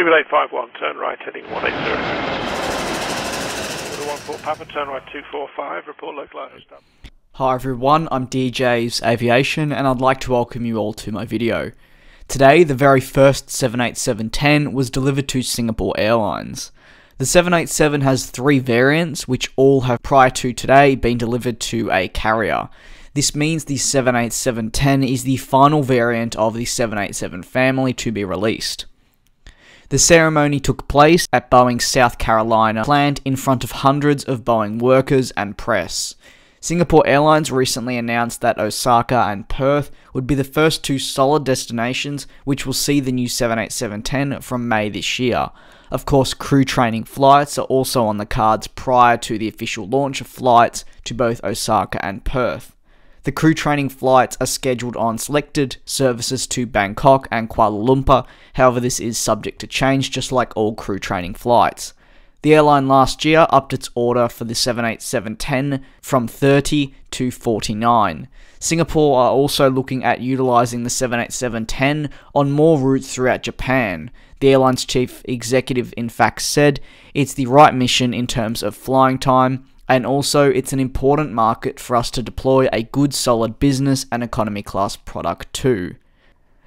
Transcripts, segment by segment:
Speedbird 851, turn right heading 180. Order 14 Papa, turn right 245, report localized. Hi everyone, I'm xXTrainSpotterHDXx and I'd like to welcome you all to my video. Today, the very first 787-10 was delivered to Singapore Airlines. The 787 has 3 variants, which all have prior to today been delivered to a carrier. This means the 787-10 is the final variant of the 787 family to be released. The ceremony took place at Boeing's South Carolina plant in front of hundreds of Boeing workers and press. Singapore Airlines recently announced that Osaka and Perth would be the first 2 solid destinations which will see the new 787-10 from May this year. Of course, crew training flights are also on the cards prior to the official launch of flights to both Osaka and Perth. The crew training flights are scheduled on selected services to Bangkok and Kuala Lumpur, however this is subject to change just like all crew training flights. The airline last year upped its order for the 787-10 from 30 to 49. Singapore are also looking at utilising the 787-10 on more routes throughout Japan. The airline's chief executive in fact said, "It's the right mission in terms of flying time, and also it's an important market for us to deploy a good solid business and economy class product to."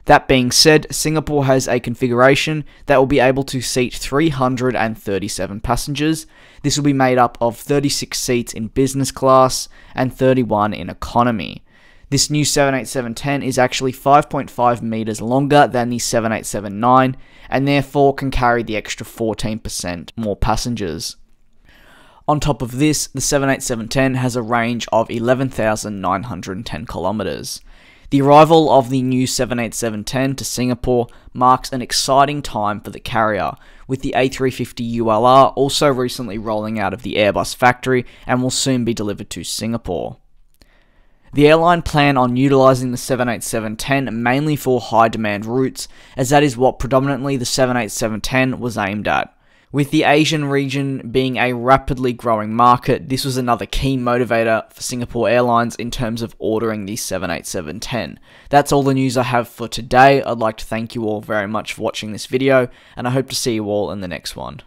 That being said, Singapore has a configuration that will be able to seat 337 passengers. This will be made up of 36 seats in business class and 31 in economy. This new 787-10 is actually 5.5 meters longer than the 787-9 and therefore can carry the extra 14% more passengers. On top of this, the 787-10 has a range of 11,910 kilometers. The arrival of the new 787-10 to Singapore marks an exciting time for the carrier, with the A350 ULR also recently rolling out of the Airbus factory and will soon be delivered to Singapore. The airline plan on utilising the 787-10 mainly for high demand routes, as that is what predominantly the 787-10 was aimed at. With the Asian region being a rapidly growing market, this was another key motivator for Singapore Airlines in terms of ordering the 787-10. That's all the news I have for today. I'd like to thank you all very much for watching this video, and I hope to see you all in the next one.